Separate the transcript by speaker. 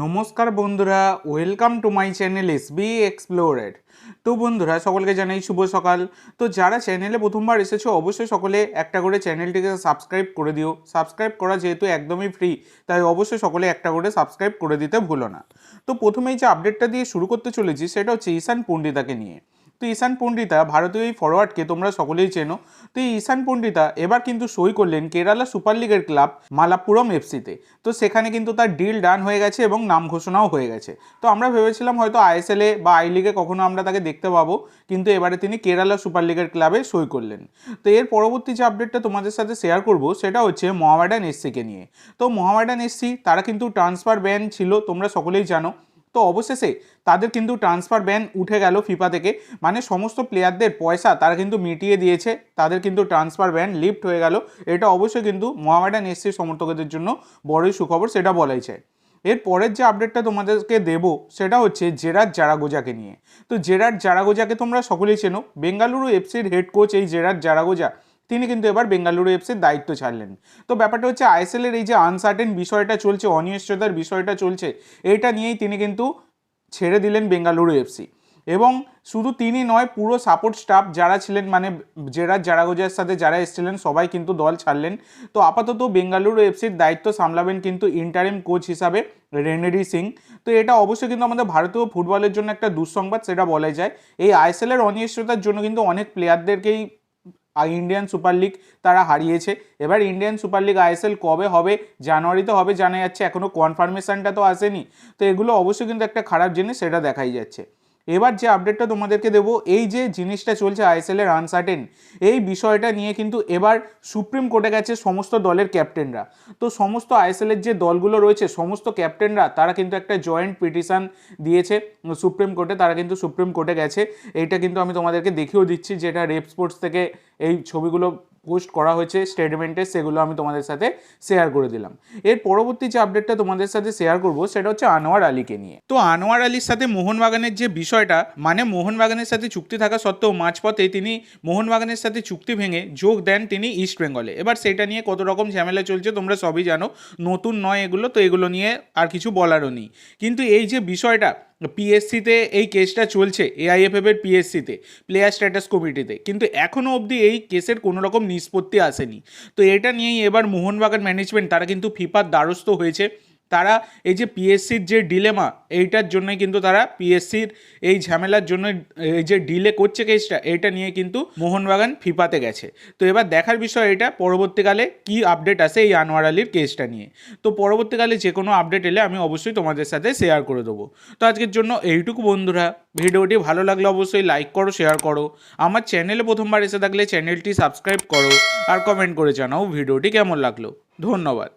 Speaker 1: নমস্কার বন্ধুরা, welcome to my channel SB এক্সপ্লোরের। তো বন্ধুরা, সকলকে জানাই শুভ সকাল। তো যারা চ্যানেলে প্রথমবার এসেছো অবশ্যই সকলে একটা করে চ্যানেলটিকে সাবস্ক্রাইব করে দিও। সাবস্ক্রাইব করা যেহেতু একদমই ফ্রি, তাই অবশ্যই সকলে একটা করে সাবস্ক্রাইব করে দিতে ভুলো না। তো প্রথমেই যে আপডেটটা দিয়ে শুরু করতে চলেছি সেটা হচ্ছে ঈশান পণ্ডিতাকে নিয়ে। তো ঈশান পণ্ডিতা ভারতীয় এই ফরওয়ার্ডকে তোমরা সকলেই চেনো। তো এই ঈশান পণ্ডিতা এবার কিন্তু সই করলেন কেরালা সুপার লিগের ক্লাব মালাপ্পুরম এফসিতে। তো সেখানে কিন্তু তার ডিল ডান হয়ে গেছে এবং নাম ঘোষণাও হয়ে গেছে। তো আমরা ভেবেছিলাম হয়তো আইএসএলে বা আই লিগে কখনো আমরা তাকে দেখতে পাবো, কিন্তু এবারে তিনি কেরালা সুপার লিগের ক্লাবে সই করলেন। তো এর পরবর্তী যে আপডেটটা তোমাদের সাথে শেয়ার করব সেটা হচ্ছে মোহামেডান এসসিকে নিয়ে। তো মোহামেডান এসসি তারা কিন্তু ট্রান্সফার ব্যান ছিল, তোমরা সকলেই জানো। তো অবশেষে তাদের কিন্তু ট্রান্সফার ব্যান উঠে গেল ফিফা থেকে, মানে সমস্ত প্লেয়ারদের পয়সা তারা কিন্তু মিটিয়ে দিয়েছে, তাদের কিন্তু ট্রান্সফার ব্যান লিফট হয়ে গেল। এটা অবশ্যই কিন্তু মোহামেডান এসসির সমর্থকদের জন্য বড়ই সুখবর, সেটা বলাই যায়। এর পরের যে আপডেটটা তোমাদেরকে দেবো সেটা হচ্ছে জেরার্ড জারাগোজাকে নিয়ে। তো জেরার্ড জারাগোজাকে তোমরা সকলেই চেনো, বেঙ্গালুরু এফসির হেড কোচ এই জেরার্ড জারাগোজা তিনি কিন্তু এবার বেঙ্গালুরু এফসির দায়িত্ব ছাড়লেন। তো ব্যাপারটা হচ্ছে আইএসএলের এই যে আনসার্টেন বিষয়টা চলছে, অনিশ্চয়তার বিষয়টা চলছে, এইটা নিয়েই তিনি কিন্তু ছেড়ে দিলেন বেঙ্গালুরু এফসি। এবং শুধু তিনি নয়, পুরো সাপোর্ট স্টাফ যারা ছিলেন, মানে জেরার্ড জারাগোজার সাথে যারা এসেছিলেন সবাই কিন্তু দল ছাড়লেন। তো আপাতত বেঙ্গালুরু এফসির দায়িত্ব সামলাবেন কিন্তু ইন্টারিম কোচ হিসাবে রেনেরি সিং। তো এটা অবশ্যই কিন্তু আমাদের ভারতীয় ফুটবলের জন্য একটা দুঃসংবাদ, সেটা বলাই যায়। এই আইএসএলের অনিশ্চয়তার জন্য কিন্তু অনেক প্লেয়ারদেরকেই ইন্ডিয়ান সুপার লিগ তারা হারিয়েছে। এবার ইন্ডিয়ান সুপার লিগ আইএসএল কবে হবে, জানুয়ারিতে হবে জানা যাচ্ছে, এখনও কনফার্মেশনটা তো আসেনি। তো এগুলো অবশ্যই কিন্তু একটা খারাপ জিনিস, সেটা দেখাই যাচ্ছে। এবার যে আপডেটটা তোমাদেরকে দেবো, এই যে জিনিসটা চলছে আইএসএলের আনসার্টেন, এই বিষয়টা নিয়ে কিন্তু এবার সুপ্রিম কোর্টে গেছে সমস্ত দলের ক্যাপ্টেনরা। তো সমস্ত আইএসএলের যে দলগুলো রয়েছে সমস্ত ক্যাপ্টেনরা তারা কিন্তু একটা জয়েন্ট পিটিশন দিয়েছে সুপ্রিম কোর্টে, তারা কিন্তু সুপ্রিম কোর্টে গেছে। এইটা কিন্তু আমি তোমাদেরকে দেখিয়েও দিচ্ছি, যেটা রেপ স্পোর্টস থেকে এই ছবিগুলো পোস্ট করা হয়েছে স্টেটমেন্টে, সেগুলো আমি তোমাদের সাথে শেয়ার করে দিলাম। এর পরবর্তী যে আপডেটটা তোমাদের সাথে শেয়ার করব সেটা হচ্ছে আনোয়ার আলীকে নিয়ে। তো আনোয়ার আলীর সাথে মোহনবাগানের যে বিষয়টা, মানে মোহনবাগানের সাথে চুক্তি থাকা সত্ত্বেও মাঝপথে তিনি মোহনবাগানের সাথে চুক্তি ভেঙে যোগ দেন তিনি ইস্ট বেঙ্গলে। এবার সেটা নিয়ে কত রকম ঝামেলা চলছে তোমরা সবই জানো, নতুন নয় এগুলো, তো এগুলো নিয়ে আর কিছু বলারও নেই। কিন্তু এই যে বিষয়টা পিএসসিতে এই কেসটা চলছে, এআইএফএফ এর পিএসসিতে প্লেয়ার স্ট্যাটাস কমিটিতে, কিন্তু এখনও অবধি এই কেসের কোনো রকম নিষ্পত্তি আসেনি। তো এটা নিয়েই এবার মোহনবাগান ম্যানেজমেন্ট তারা কিন্তু ফিফার দ্বারস্থ হয়েছে। তারা এই যে পিএসসির যে ডিলেমা, এইটার জন্যই কিন্তু তারা পিএসসির এই ঝামেলার জন্য এই যে ডিলে করছে কেসটা, এইটা নিয়ে কিন্তু মোহনবাগান ফিফাতে গেছে। তো এবার দেখার বিষয় এটা পরবর্তীকালে কি আপডেট আসে এই আনোয়ার আলীর কেসটা নিয়ে। তো পরবর্তীকালে যে কোনো আপডেট এলে আমি অবশ্যই তোমাদের সাথে শেয়ার করে দেবো। তো আজকের জন্য এইটুকু বন্ধুরা, ভিডিওটি ভালো লাগলে অবশ্যই লাইক করো, শেয়ার করো। আমার চ্যানেলে প্রথমবার এসে থাকলে চ্যানেলটি সাবস্ক্রাইব করো, আর কমেন্ট করে জানাও ভিডিওটি কেমন লাগলো। ধন্যবাদ।